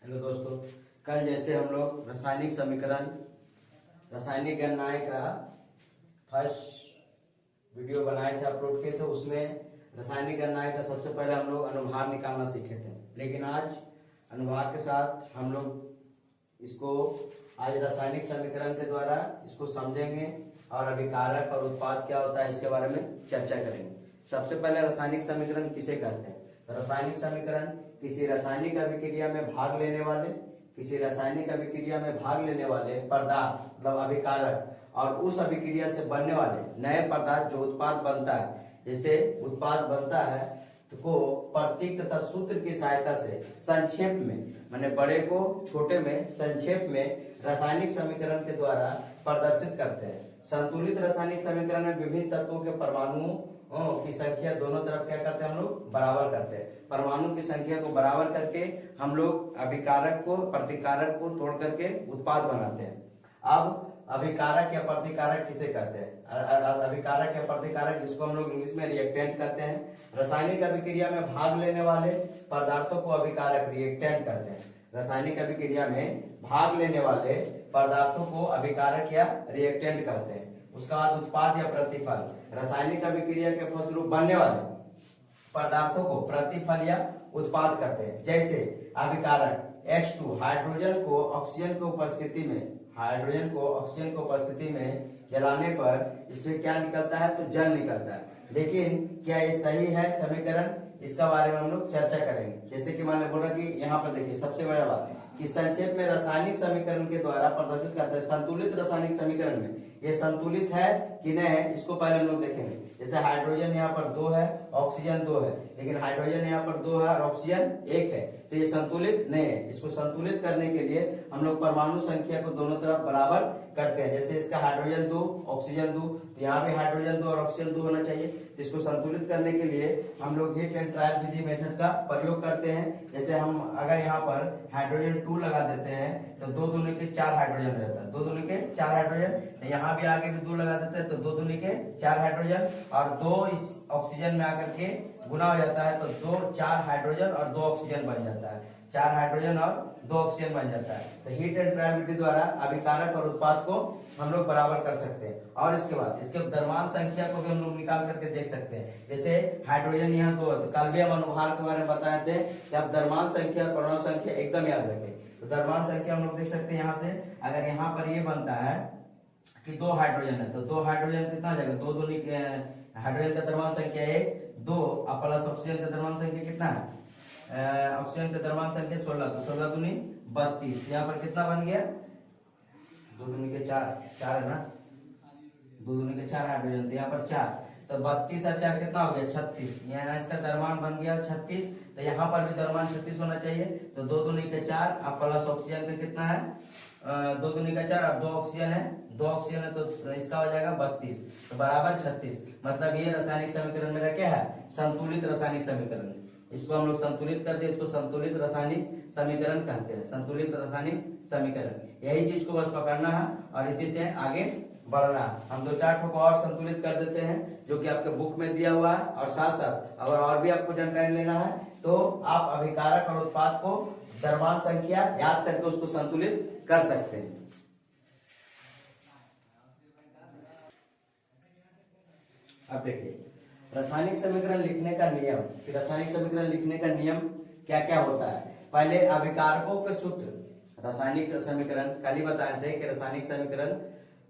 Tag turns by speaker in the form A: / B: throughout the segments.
A: Hello दोस्तों, कल जैसे हम लोग रासायनिक समीकरण रासायनिक गणनाएं का फर्स्ट वीडियो बनाए थे, अपलोड किए थे। उसमें रासायनिक गणनाएं का सबसे पहले हम लोग अनुभार निकालना सीखे थे, लेकिन आज अनुभार के साथ हम लोग इसको आज रासायनिक समीकरण के द्वारा इसको समझेंगे और अभिकारक और उत्पाद क्या होता है इसके बारे में चर्चा करेंगे। सबसे पहले रासायनिक समीकरण किसे कहते हैं? तो रासायनिक समीकरण किसी रासायनिक अभिक्रिया में भाग लेने वाले पदार्थ मतलब अभिकारक और उस अभिक्रिया से बनने वाले नए पदार्थ जो उत्पाद बनता है, जैसे उत्पाद बनता है तो को प्रतीक तथा सूत्र की सहायता से संक्षेप में, माने बड़े को छोटे में संक्षेप में रासायनिक समीकरण के द्वारा प्रदर्शित करते हैं। संतुलित रासायनिक समीकरण में विभिन्न तत्वों के परमाणुओं की संख्या दोनों तरफ क्या करते हैं, हम लोग बराबर करते हैं। परमाणु की संख्या को बराबर करके हम लोग अभिकारक को प्रतिकारक को तोड़ करके उत्पाद बनाते हैं। अब अभिकारक या प्रतिकारक किसे कहते हैं? अभिकारक या प्रतिकारक, जिसको हम लोग इंग्लिश में रिएक्टेंट कहते हैं। रासायनिक अभिक्रिया में भाग लेने वाले पदार्थों को अभिकारक रिएक्टेंट कहते हैं। रासायनिक अभिक्रिया में भाग लेने वाले पदार्थों को अभिकारक या रिएक्टेंट कहते हैं। उसका बाद उत्पाद या प्रतिफल, रासायनिक अभिक्रिया के फलस्वरूप बनने वाले पदार्थों को प्रतिफल या उत्पाद करते हैं। जैसे अभिकारक H2 हाइड्रोजन को ऑक्सीजन की उपस्थिति में जलाने पर इसमें क्या निकलता है, तो जल निकलता है। लेकिन क्या ये सही है समीकरण? इसका बारे में हम लोग चर्चा करेंगे। जैसे कि मैंने बोला कि यहाँ पर देखिए, सबसे बड़ा बात कि संक्षेप में रासायनिक समीकरण के द्वारा प्रदर्शित करते हैं। संतुलित रासायनिक समीकरण में ये संतुलित है कि नहीं है, इसको पहले हम लोग देखेंगे। जैसे हाइड्रोजन यहाँ पर 2 है, ऑक्सीजन 2 है, लेकिन हाइड्रोजन यहाँ पर 2 है और ऑक्सीजन 1 है, तो ये संतुलित नहीं है। इसको संतुलित करने के लिए हम लोग परमाणु संख्या को दोनों तरफ बराबर करते हैं। जैसे इसका हाइड्रोजन 2 ऑक्सीजन 2, तो यहाँ भी हाइड्रोजन 2 और ऑक्सीजन 2 होना चाहिए। इसको संतुलित करने के लिए हम लोग heat and trial Vidhi method का प्रयोग करते हैं। जैसे हम अगर यहाँ पर हाइड्रोजन 2 लगा देते हैं तो 2 दूनी के 4 हाइड्रोजन रहता है, 2 दूनी के 4 हाइड्रोजन। यहाँ भी आगे भी 2 लगा देते हैं तो 2 दूनी के 4 हाइड्रोजन और 2 इस ऑक्सीजन में आकर के गुना हो जाता है, तो 2 4 हाइड्रोजन और 2 ऑक्सीजन बन जाता है। 4 हाइड्रोजन और 2 ऑक्सीजन बन जाता है। तो हीट एंड ट्रायल विधि द्वारा अभिकारक और उत्पाद को हम लोग बराबर कर सकते हैं। और इसके बाद इसके द्रव्यमान संख्या को भी हम लोग निकाल करके देख सकते हैं। जैसे हाइड्रोजन यहाँ 2 है, तो कल भी हम अनुभार के बारे में बताए थे कि आप द्रव्यमान संख्या परमाणु संख्या एकदम याद रखें। तो द्रव्यमान संख्या हम लोग देख सकते हैं। यहाँ से अगर यहाँ पर ये बनता है कि 2 हाइड्रोजन है, तो 2 हाइड्रोजन कितना हो जाएगा, 2 दूनी हाइड्रोजन का द्रव्यमान संख्या 1 2 और प्लस ऑक्सीजन का द्रव्यमान संख्या कितना है, ऑक्सीजन का द्रव्यमान संख्या 16, तो 16 दूनी 32। यहाँ पर कितना बन गया, 2 दूनी के 4 है ना, 2 दूनी के 4 हाइड्रोजन, तो यहाँ पर 4, तो 32 और 4 कितना हो गया 36। यहाँ इसका द्रव्यमान बन गया 36, तो यहाँ पर भी द्रव्यमान 36 होना चाहिए। तो 2 दूनी के 4 और प्लस ऑक्सीजन का कितना है, 2 दूनी का 4 और 2 ऑक्सीजन है, 2 ऑक्सीजन है, तो इसका हो जाएगा 32, तो बराबर 36। मतलब ये रासायनिक समीकरण मेरा क्या है, संतुलित रासायनिक समीकरण। इसको हम लोग संतुलित कर दिए, इसको संतुलित रासायनिक समीकरण कहते हैं। संतुलित रासायनिक समीकरण, यही चीज को बस पकड़ना है और इसी से आगे बढ़ना है। हम 2-4 ठोक और संतुलित कर देते हैं जो कि आपके बुक में दिया हुआ है। और साथ साथ अगर और भी आपको जानकारी लेना है तो आप अभिकारक और उत्पाद को द्रव्यमान संख्या याद करके उसको संतुलित कर सकते हैं। अब देखिए रासायनिक समीकरण लिखने का नियम, कि रासायनिक समीकरण लिखने का नियम क्या क्या होता है। पहले अभिकारकों के सूत्र, रासायनिक समीकरण कल ही बताए थे कि रासायनिक समीकरण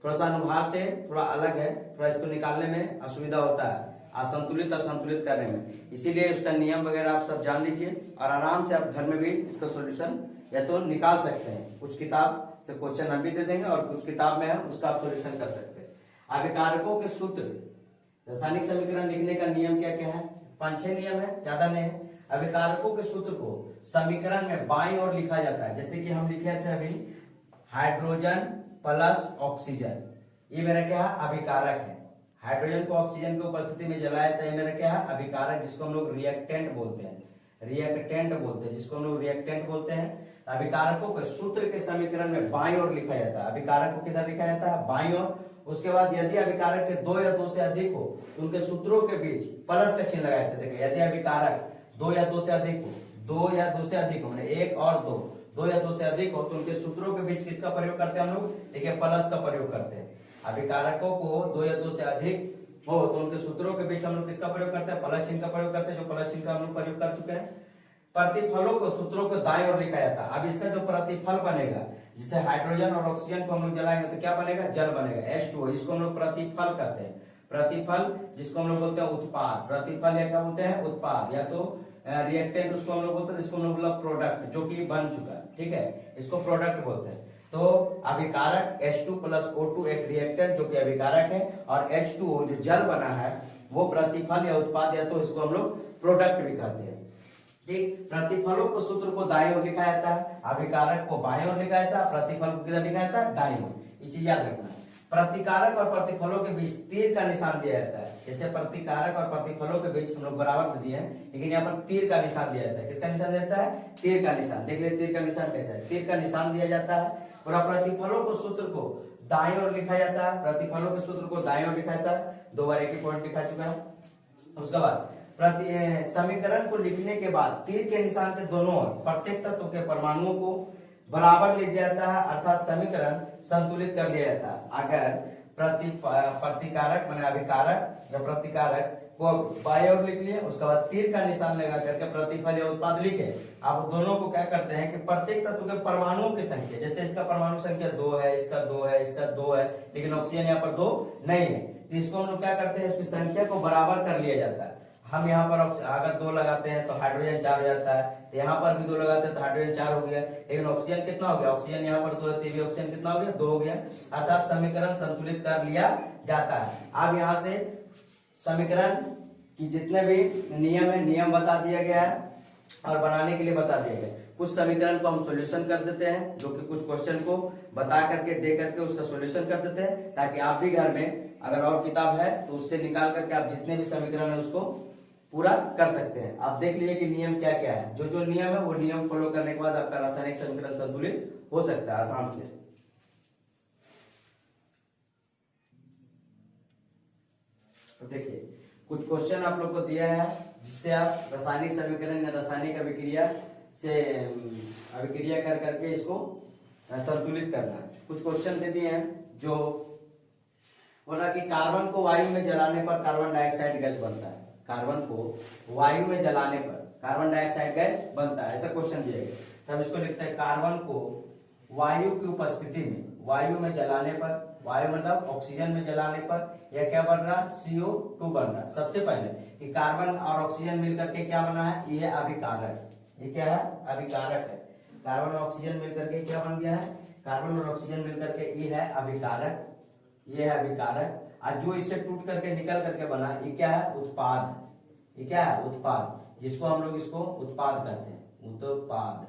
A: थोड़ा सा अनुभार से थोड़ा अलग है, थोड़ा इसको निकालने में असुविधा होता है असंतुलित और संतुलित करने में। इसीलिए उसका नियम वगैरह आप सब जान लीजिए और आराम से आप घर में भी इसका सोल्यूशन या तो निकाल सकते हैं। कुछ किताब से क्वेश्चन हम भी दे देंगे और कुछ किताब में है उसका आप सोल्यूशन कर सकते हैं। अभिकारकों के सूत्र, रासायनिक समीकरण लिखने का नियम क्या क्या है, 5-6 नियम है, ज्यादा नहीं है। अभिकारकों के सूत्र को समीकरण में बाईं ओर लिखा जाता है। जैसे कि हम लिखे थे अभी हाइड्रोजन प्लस ऑक्सीजन, ये मेरा क्या है, अभिकारक है। हाइड्रोजन को ऑक्सीजन की उपस्थिति में जलाया था, ये मेरा क्या है, अभिकारक, जिसको हम लोग रिएक्टेंट बोलते हैं। जिसको हम लोग रिएक्टेंट बोलते हैं। अभिकारकों के सूत्र के समीकरण में बाईं ओर लिखा जाता है। अभिकारक को किधर लिखा जाता है, बाईं ओर। उसके बाद यदि अभिकारक के 2 या 2 से अधिक हो तो उनके सूत्रों के बीच प्लस का चिन्ह लगाते थे। यदि अभिकारक 2 या 2 से अधिक हो, 2 या 2 से अधिक हो, 1 और 2, दो या दो से अधिक हो तो उनके सूत्रों के बीच किसका प्रयोग करते हैं हम लोग? देखिए प्लस का प्रयोग करते हैं। अभिकारकों को दो या दो से अधिक हो तो उनके सूत्रों के बीच हम लोग किसका प्रयोग करते हैं? प्लस चिन्ह का प्रयोग करते हैं, जो प्लस चिन्ह का हम लोग प्रयोग कर चुके हैं। प्रतिफलों को सूत्रों को दाएं ओर लिखा जाता है। अब इसका जो प्रतिफल बनेगा, जिसे हाइड्रोजन और ऑक्सीजन को हम लोग जलाएंगे तो क्या बनेगा? जल बनेगा, H2O। इसको हम लोग प्रतिफल कहते हैं। प्रतिफल जिसको हम लोग बोलते हैं उत्पाद, प्रतिफल या क्या बोलते हैं? उत्पाद, या तो रिएक्टेंट उसको हम लोग बोलते हैं, जिसको हम लोग बोलते प्रोडक्ट, जो कि बन चुका है, ठीक है, इसको प्रोडक्ट बोलते हैं। तो अभिकारक H2+O2 एक रिएक्टेंट जो कि अभिकारक है, और H2O जो जल बना है वो प्रतिफल या उत्पाद, या तो इसको हम लोग प्रोडक्ट भी कहते हैं। ठीक, प्रतिफलों को सूत्र को दाएं ओर लिखा जाता है, अभिकारक को बाएं ओर लिखा जाता है, प्रतिफल को किधर लिखा जाता है? दाएं ओर। ये चीज याद रखना। प्रतिकारक और प्रतिफलों के बीच तीर का निशान दिया जाता है। जैसे प्रतिकारक और प्रतिफलों के बीच हम लोग बराबर दिए हैं, लेकिन यहाँ पर तीर का निशान दिया जाता है। किसका निशान दिया जाता है? तीर का निशान। देख ले तीर का निशान कैसा है? तीर का निशान दिया जाता है। और प्रतिफलों को सूत्र को दाएं ओर लिखा जाता है, प्रतिफलों के सूत्र को दाएं ओर लिखा जाता है। दो बार एक ही पॉइंट लिखा चुका है। उसके बाद समीकरण को लिखने के बाद तीर के निशान के दोनों ओर प्रत्येक तत्व के परमाणुओं को बराबर ले जाता है, अर्थात समीकरण संतुलित कर लिया जाता है। अगर प्रतिकारक माने अभिकारक या प्रतिकारक को बाएं ओर लिख लिए, उसके बाद तीर का निशान लगा करके प्रतिफल या उत्पाद लिखे। अब दोनों को क्या करते हैं कि प्रत्येक तत्व के परमाणुओं की संख्या, जैसे इसका परमाणु संख्या 2 है, इसका 2 है, इसका 2 है, लेकिन ऑक्सीजन यहाँ पर 2 नहीं है, तो इसको हम लोग क्या करते हैं? इसकी संख्या को बराबर कर लिया जाता है। हम यहाँ पर अगर 2 लगाते हैं तो हाइड्रोजन 4 हो जाता है, तो यहाँ पर भी 2 लगाते हैं तो हाइड्रोजन 4 हो गया, लेकिन ऑक्सीजन कितना हो गया? ऑक्सीजन यहाँ पर 2 है, तो ऑक्सीजन कितना हो गया? 2 हो गया, अर्थात समीकरण संतुलित कर लिया जाता है। अब यहाँ से समीकरण की जितने भी नियम है, नियम बता दिया गया है और बनाने के लिए बता दिया गया। कुछ समीकरण को हम सॉल्यूशन कर देते हैं, जो कि कुछ क्वेश्चन को बता करके दे करके उसका सॉल्यूशन कर देते हैं, ताकि आप भी घर में अगर और किताब है तो उससे निकाल करके आप जितने भी समीकरण है उसको पूरा कर सकते हैं। आप देख लीजिए कि नियम क्या क्या है। जो जो नियम है वो नियम फॉलो करने के बाद आपका रासायनिक समीकरण संतुलित हो सकता है आसान से। तो देखिए कुछ क्वेश्चन आप लोग को दिया है, जिससे आप रासायनिक समीकरण या रासायनिक अभिक्रिया से अभिक्रिया कर करके इसको संतुलित करना है। कुछ क्वेश्चन दे दिए हैं, जो बोला कि कार्बन को वायु में जलाने पर कार्बन डाइऑक्साइड गैस बनता है। कार्बन को वायु में जलाने पर कार्बन डाइऑक्साइड गैस बनता है, ऐसा क्वेश्चन दिया गया। तब इसको लिखते हैं कार्बन को वायु की उपस्थिति में, वायु में जलाने पर, वायु मतलब ऑक्सीजन में जलाने पर यह क्या बन रहा? CO2 बन रहा। सबसे पहले कि कार्बन और ऑक्सीजन मिलकर के क्या बना है? ये अभिकारक। ये क्या है? अभिकारक है। कार्बन और ऑक्सीजन मिलकर के क्या बन गया है? कार्बन और ऑक्सीजन मिलकर के ये है अभिकारक, ये है अभिकारक। और जो इससे टूट करके निकल करके बना, ये क्या है? उत्पाद। ये क्या है? उत्पाद, जिसको हम लोग इसको उत्पाद कहते हैं, उत्पाद।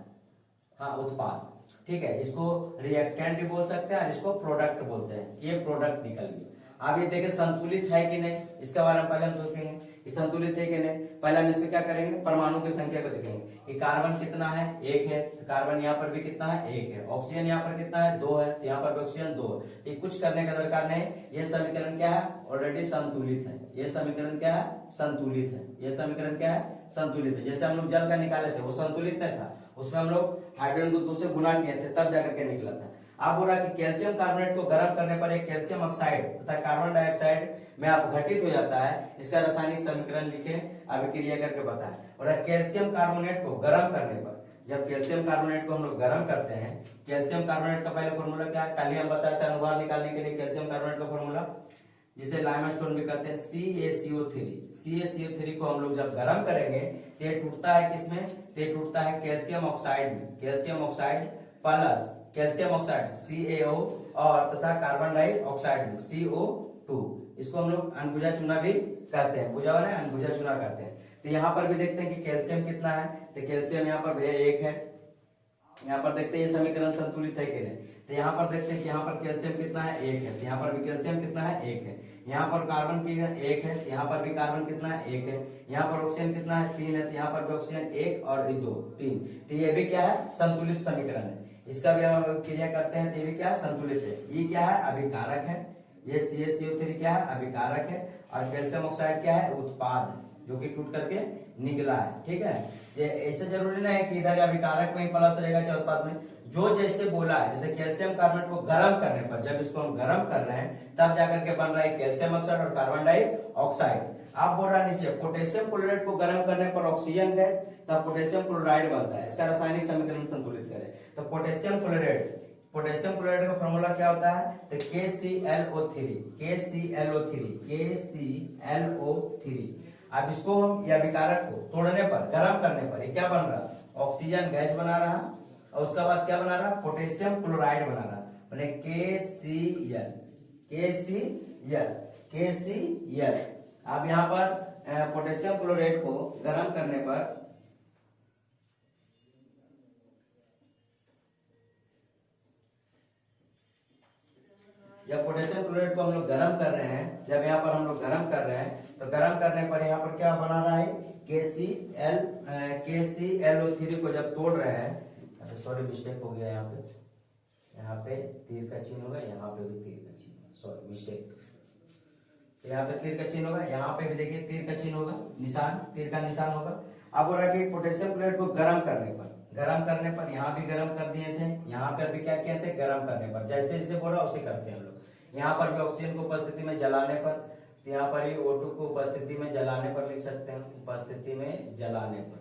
A: हाँ उत्पाद, ठीक है। इसको रिएक्टेंट भी बोल सकते हैं और इसको प्रोडक्ट बोलते हैं। ये प्रोडक्ट निकल गया। अब ये देखें संतुलित है कि नहीं, इसके बारे में पहले हम देखेंगे कि संतुलित है कि नहीं। पहले हम इसको क्या करेंगे? परमाणु की संख्या को देखेंगे कि कार्बन कितना है? 1 है, तो कार्बन यहाँ पर भी कितना है? 1 है। ऑक्सीजन यहाँ पर कितना है? 2 है, तो यहाँ पर भी ऑक्सीजन 2 है। ये कुछ करने का दरकार नहीं। ये समीकरण क्या है? ऑलरेडी संतुलित है। ये समीकरण क्या है? संतुलित है। ये समीकरण क्या है? संतुलित है। जैसे हम लोग जल का निकाले थे वो संतुलित नहीं था, उसमें हम लोग हाइड्रोजन को 2 से गुना किए थे, तब जाकर के निकला था। आप बोल रहा कि कैल्शियम कार्बोनेट को गर्म करने पर एक कैल्शियम ऑक्साइड तथा कार्बन डाइऑक्साइड में आप घटित हो जाता है। इसका रासायनिक समीकरण लिखे, अभिक्रिया करके बताएं। और कैल्शियम कार्बोनेट को गर्म करने पर, जब कैल्शियम कार्बोनेट को हम लोग गर्म करते हैं, कैल्शियम कार्बोनेट का पहले फॉर्मूला क्या है? कल ही हम बताया था अनुभार निकालने के लिए कैल्शियम कार्बोनेट का फॉर्मूला, जिसे लाइमस्टोन भी कहते हैं, CaCO3। CaCO3 को हम लोग जब गर्म करेंगे तो ये टूटता है किसमें? तो ये टूटता है कैल्शियम ऑक्साइड में। Calcium oxide plus calcium oxide CaO और तथा कार्बन डाइऑक्साइड में CO2। इसको हम लोग अनबुझा चूना भी कहते हैं, बुझा वाला अनबुझा चूना कहते हैं। तो यहाँ पर भी देखते हैं कि कैल्शियम कितना है, तो कैल्शियम यहाँ पर 1 है। यहाँ पर देखते हैं ये समीकरण संतुलित है कि नहीं, तो यहाँ पर देखते हैं कि यहाँ पर कैल्शियम कितना है? 1 है, तो यहाँ पर भी कैल्शियम कितना है? 1 है। यहाँ पर कार्बन की 1 है, यहाँ पर भी कार्बन कितना है? 1 है। यहाँ पर ऑक्सीजन कितना है? 3 है, तो यहाँ पर भी ऑक्सीजन 1 और 2 3। तो ये भी क्या है? संतुलित समीकरण है। इसका भी हम क्रिया करते हैं तो ये भी क्या है? संतुलित है। ये क्या है? अभिकारक है। ये CaCO3 क्या है? अभिकारक है। और कैल्शियम ऑक्साइड क्या है? उत्पाद है। जो कि टूट करके निकला है। ठीक है, ये ऐसे जरूरी नहीं है कि इधर अभिकारक में ही प्लस रहेगा चाहे उत्पाद में, जो जैसे बोला है। जैसे कैल्शियम कार्बोनेट को गर्म करने पर, जब इसको हम गर्म कर रहे हैं तब जाकर के बन रहा है कैल्शियम ऑक्साइड और कार्बन डाइऑक्साइड। आप बोल रहा है नीचे पोटेशियम क्लोराइड को गर्म करने पर ऑक्सीजन गैस, तब पोटेशियम क्लोराइड बनता है। इसका रासायनिक समीकरण संतुलित करें तो पोटेशियम क्लोराइड का फॉर्मूला क्या होता है, तो KClO3 अब इसको हम या विकारक को तोड़ने पर, गर्म करने पर ये क्या बन रहा, ऑक्सीजन गैस बना रहा, और उसके बाद क्या बना रहा, पोटेशियम क्लोराइड बना रहा, मैंने KCl। अब यहाँ पर पोटेशियम क्लोराइड को गर्म करने पर जब पोटेशियम क्लोराइड को हम लोग गर्म कर रहे हैं, जब यहाँ पर हम लोग गर्म कर रहे हैं तो गर्म करने पर यहाँ पर क्या बना रहा है, KClO3 को जब तोड़ रहे हैं, सॉरी मिस्टेक हो गया, यहाँ पे तीर का चिन्ह होगा, यहाँ पे भी तीर का चिन्ह, सॉरी मिस्टेक, यहाँ पे तीर का चिन्ह होगा, यहाँ पे भी देखिए तीर का चिन्ह होगा, निशान, तीर का निशान होगा। अब हो रहा है कि पोटेशियम क्लोराइड को गर्म करने पर यहाँ भी गर्म कर दिए थे, यहाँ पर भी क्या किए थे, गर्म करने पर, जैसे जैसे बोला उसे करते हैं हम लोग। यहाँ पर भी ऑक्सीजन को उपस्थिति में जलाने पर, तो यहाँ पर ही O2 को उपस्थिति में जलाने पर लिख सकते हैं, उपस्थिति में जलाने पर,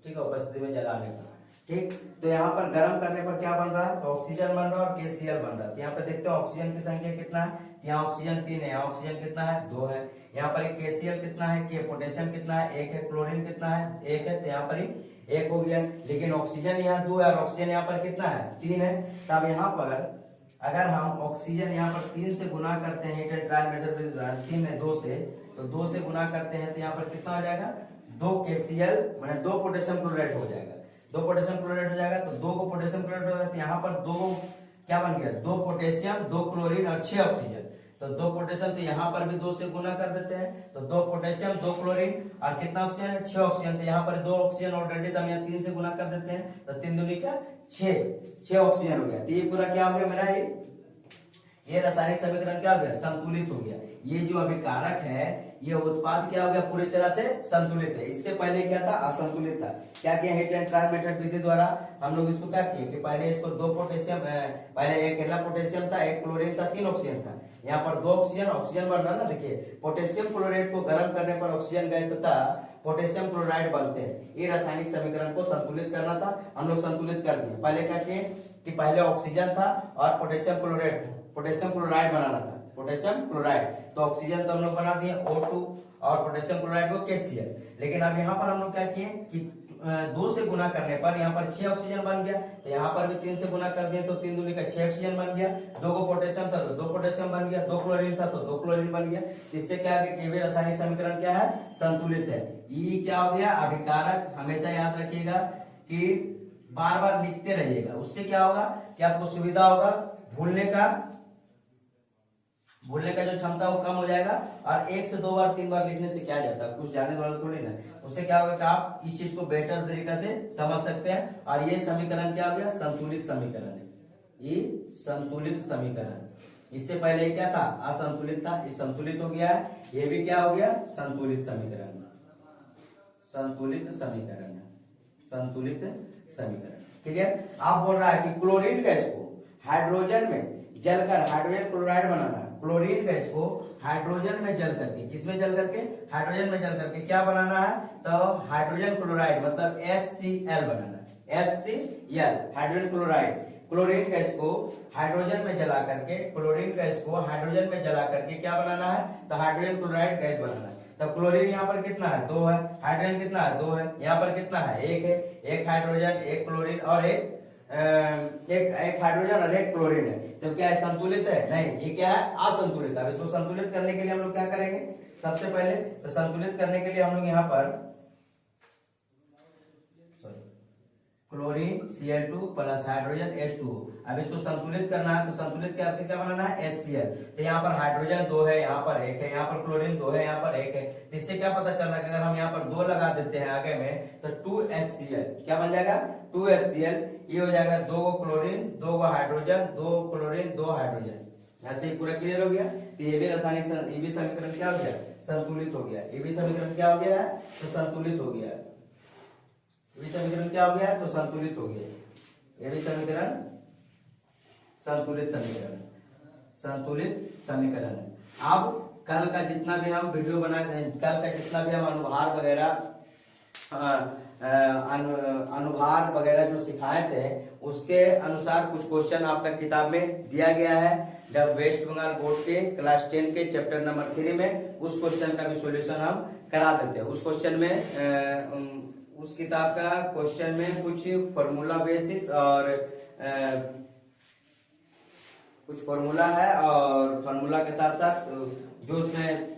A: ठीक है, उपस्थिति में जलाने पर। ठीक, तो यहाँ पर गर्म करने पर क्या बन रहा है, तो ऑक्सीजन बन रहा है और KCl बन रहा है। यहाँ पे देखते हैं ऑक्सीजन की संख्या कितना है, यहाँ ऑक्सीजन 3 है, यहाँ ऑक्सीजन कितना है, 2 है। यहाँ पर KCl कितना है, कि पोटेशियम कितना है, 1 है, क्लोरीन कितना है, 1 है, तो यहाँ पर ही 1 हो गया। लेकिन ऑक्सीजन यहाँ 2 है और ऑक्सीजन यहाँ पर कितना है, 3 है। तब यहाँ पर अगर हम ऑक्सीजन यहाँ पर 3 से गुना करते हैं, हीट एंड ट्रायल मेथड के दौरान 3 में 2 से, तो 2 से गुना करते हैं तो यहाँ पर कितना हो जाएगा, 2 KCl माने 2 पोटेशियम क्लोराइड हो जाएगा, 2 पोटेशियम क्लोराइड हो जाएगा। तो 2 को पोटेशियम क्लोराइड हो जाएगा, तो यहाँ पर 2 क्या बन गया, 2 पोटेशियम, 2 क्लोरीन और 6 ऑक्सीजन। तो 2 पोटेशियम, तो यहाँ पर भी 2 से गुना कर देते हैं, तो 2 पोटेशियम, 2 क्लोरीन और कितना ऑक्सीजन है, 6 ऑक्सीजन। तो यहाँ पर 2 ऑक्सीजन ऑलरेडी, तो हम यहाँ 3 से गुना कर देते हैं, तो 3 दूनी क्या 6 ऑक्सीजन हो गया। तो ये पूरा क्या हो गया मेरा, ये रासायनिक समीकरण क्या हो गया, संतुलित हो गया। ये जो अभिकारक है, ये उत्पाद क्या हो गया, पूरी तरह से संतुलित है। इससे पहले क्या था, असंतुलित था। क्या किया, हीट एंड ट्रायल मेथड विधि द्वारा हम लोग इसको क्या किए कि पहले इसको 2 पोटेशियम, पहले एक अकेला पोटेशियम था, 1 क्लोरीन था, 3 ऑक्सीजन था। यहाँ पर 2 ऑक्सीजन बढ़ रहा ना, देखिए पोटेशियम क्लोराइड को गर्म करने पर ऑक्सीजन गैस तथा पोटेशियम क्लोराइड बनते हैं। ये रासायनिक समीकरण को संतुलित करना था, हम लोग संतुलित कर दिए। पहले क्या किए कि पहले ऑक्सीजन था और पोटेशियम क्लोराइड बनाना था, पोटेशियम क्लोराइड, तो ऑक्सीजन तो हम लोग बना दिए O2 और पोटेशियम क्लोराइड को KCl। लेकिन अब यहाँ पर हम लोग क्या किए कि 2 से गुना करने पर यहाँ पर 6 ऑक्सीजन बन गया, तो यहाँ पर भी 3 से गुना कर दिए, तो 3 दूनी का 6 ऑक्सीजन बन गया। 2 को पोटेशियम था तो 2 पोटेशियम बन गया, 2 क्लोरीन था तो 2 क्लोरीन बन गया। इससे क्या है कि रासायनिक समीकरण क्या है, संतुलित है। ये क्या हो गया, अभिकारक। हमेशा याद रखिएगा कि बार बार लिखते रहिएगा, उससे क्या होगा कि आपको सुविधा होगा, भूलने का जो क्षमता वो कम हो जाएगा। और 1 से 2 बार 3 बार लिखने से क्या जाता है, कुछ जाने वाला थोड़ी ना, उससे क्या होगा कि आप इस चीज को बेहतर तरीके से समझ सकते हैं। और ये समीकरण क्या हो गया, संतुलित समीकरण है, ये संतुलित समीकरण। इससे पहले क्या था, असंतुलित था, ये संतुलित हो गया है। ये भी क्या हो गया, संतुलित समीकरण, संतुलित समीकरण, संतुलित समीकरण। क्लियर। आप बोल रहा है कि क्लोरीन गैस को हाइड्रोजन में जलकर हाइड्रोजन क्लोराइड बनाना है। क्लोरीन गैस को हाइड्रोजन में जल करके, किसमें जल करके, हाइड्रोजन में जल करके क्या बनाना है, तो हाइड्रोजन क्लोराइड मतलब HCl बनाना है, HCl hydrogen chloride. Chlorine gas को हाइड्रोजन में जला करके, क्लोरीन गैस को हाइड्रोजन में जला करके क्या बनाना है, तो हाइड्रोजन क्लोराइड गैस बनाना है। तब क्लोरीन यहाँ पर कितना है, 2 है, हाइड्रोजन कितना है, 2 है, यहाँ पर कितना है, 1 है, 1 हाइड्रोजन, 1 क्लोरीन और एक हाइड्रोजन और 1 क्लोरीन है। तो क्या है, संतुलित है, नहीं, ये क्या है, असंतुलित है। अब इसको संतुलित करने के लिए हम लोग क्या करेंगे, सबसे पहले तो संतुलित करने के लिए हम लोग यहाँ पर chlorine Cl2 plus hydrogen H2। अब इसको संतुलित करना है, तो संतुलित करके क्या बनाना है, HCl। तो यहाँ पर हाइड्रोजन 2 है, यहाँ पर 1 है, यहाँ पर क्लोरीन 2 है, यहाँ पर 1 है। तो इससे क्या पता चल रहा है कि अगर हम यहाँ पर 2 लगा देते हैं आगे में, तो 2HCl क्या बन जाएगा, 2HCl। ये हो जाएगा 2 क्लोरीन, 2 हाइड्रोजन, 2 क्लोरीन, 2 हाइड्रोजन। यहाँ से पूरा क्लियर हो गया। तो ये भी रासायनिक, ये भी समीकरण क्या हो गया, संतुलित हो गया। ये भी समीकरण क्या हो गया है, तो संतुलित हो गया। ये भी समीकरण क्या हो गया है, तो संतुलित हो गया। ये भी समीकरण संतुलित समीकरण, संतुलित समीकरण है। अब कल का जितना भी हम वीडियो बनाए थे, कल का जितना भी हम अनुभार वगैरह अनुभार वगैरह जो सिखाए थे, उसके अनुसार कुछ क्वेश्चन आपका किताब में दिया गया है। जब वेस्ट बंगाल बोर्ड के क्लास 10 के चैप्टर नंबर 3 में उस क्वेश्चन का भी सॉल्यूशन हम करा देते हैं। उस क्वेश्चन में उस किताब का क्वेश्चन में कुछ फॉर्मूला बेसिस और कुछ फॉर्मूला है, और फॉर्मूला के साथ साथ जो उसमें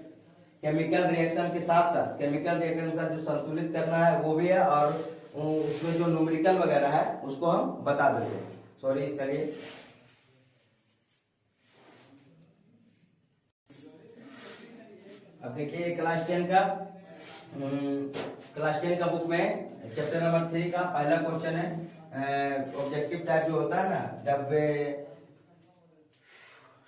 A: केमिकल रिएक्शन के साथ साथ केमिकल रिएक्शन के साथ जो संतुलित करना है वो भी है, और उसमें जो न्यूमेरिकल वगैरह है उसको हम बता देते हैं। सॉरी इसके लिए। अब देखिए क्लास 10 का बुक में चैप्टर नंबर 3 का पहला क्वेश्चन है। ऑब्जेक्टिव टाइप जो होता है ना, जब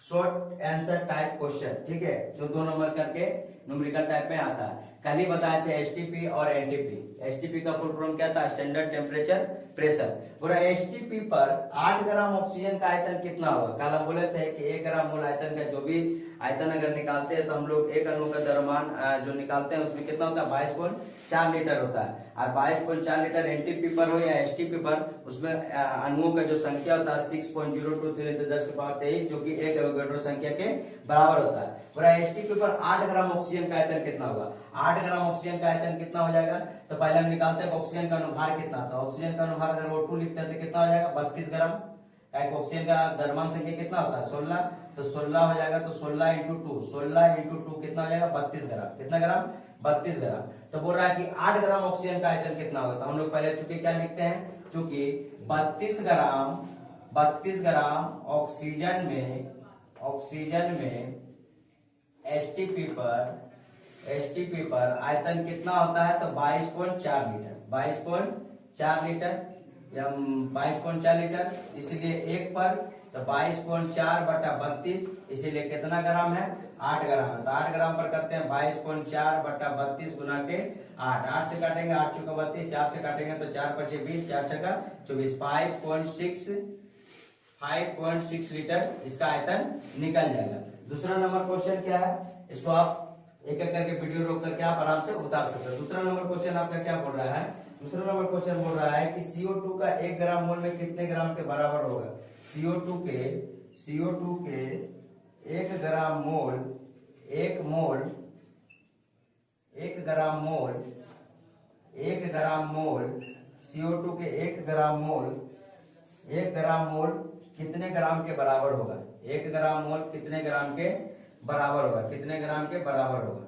A: शॉर्ट आंसर टाइप क्वेश्चन, ठीक है, जो 2 नंबर करके न्यूमेरिकल टाइप में आता है। कल ही बताए थे एसटीपी और एनटीपी। एसटीपी का फुल फॉर्म क्या था, स्टैंडर्ड टेम्परेचर प्रेशर। पूरा एसटीपी पर 8 ग्राम ऑक्सीजन का आयतन कितना होगा। कल हम बोले थे कि 1 ग्राम मोल आयतन का जो भी आयतन अगर निकालते हैं तो हम लोग एक अणु का द्रव्यमान जो निकालते हैं उसमें कितना होता है, 22.4 लीटर होता है। और 22.4 लीटर एनटीपी पर हो या एसटीपी पर, उसमें अणुओं का जो संख्या होता है 6.023 × 10⁻23, जो कि 1 एवोगैड्रो संख्या के बराबर होता है। पूरा एसटीपी पर 8 ग्राम ऑक्सीजन का आयतन कितना होगा। 8 ग्राम ऑक्सीजन का आयतन कितना हो जाएगा, तो पहले हम निकालते हैं ऑक्सीजन का अनुभार कितना था। ऑक्सीजन का अनुभार अगर O2 लिखते हैं तो कितना हो जाएगा, 32 ग्राम। एक ऑक्सीजन का द्रव्यमान संख्या कितना होता है, 16, तो 16 हो जाएगा। तो 16 × 2, 16 × 2 कितना हो जाएगा, 32 ग्राम। कितना ग्राम, 32 ग्राम। तो बोल रहा है कि 8 ग्राम ऑक्सीजन का आयतन कितना होगा। तो हम लोग पहले चूंकि क्या लिखते हैं, चूंकि 32 ग्राम ऑक्सीजन में एसटीपी पर आयतन कितना होता है, तो 22.4 लीटर। 22.4 लीटर या 22.4 लीटर, इसीलिए 1 पर, तो 22.4 बटा 32, इसीलिए कितना ग्राम है, 8 ग्राम है। तो 8 ग्राम पर करते हैं 22.4 बटा 32 गुना के 8। 8 से काटेंगे 8 चौका 32, 4 से काटेंगे तो 4 × 20, 4 छक्का 24, 5.6 लीटर इसका आयतन निकल जाएगा। दूसरा नंबर क्वेश्चन क्या है, इसको आप एक एक करके वीडियो रोक करके आप आराम से उतार सकते हो। दूसरा नंबर क्वेश्चन आपका क्या बोल रहा है, दूसरा नंबर क्वेश्चन बोल रहा है कि CO2 का 1 ग्राम मोल में कितने ग्राम के बराबर होगा। CO2 के 1 ग्राम मोल, 1 ग्राम मोल CO2 के 1 ग्राम मोल कितने ग्राम के बराबर होगा। 1 ग्राम मोल कितने ग्राम के बराबर होगा, कितने ग्राम के बराबर होगा।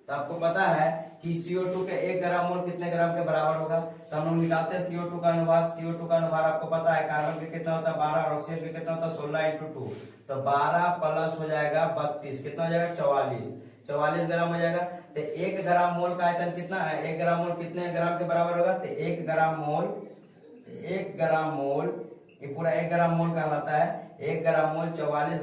A: तो आपको पता है कि CO2 के 1 ग्राम मोल कितने ग्राम के बराबर होगा। तो हम लोग निकालते हैं CO2 का अनुभार। CO2 का अनुभार आपको पता है, कार्बन के कितना होता है 12 और ऑक्सीजन के कितना होता है 16 × 2, तो 12 प्लस हो जाएगा 32, कितना हो जाएगा 44 ग्राम हो जाएगा। तो 1 ग्राम मोल का आयतन कितना है, 1 ग्राम मोल कितने ग्राम के बराबर होगा, तो 1 ग्राम मोल ये पूरा 1 ग्राम मोल कहलाता है। 1 ग्राम मोल 44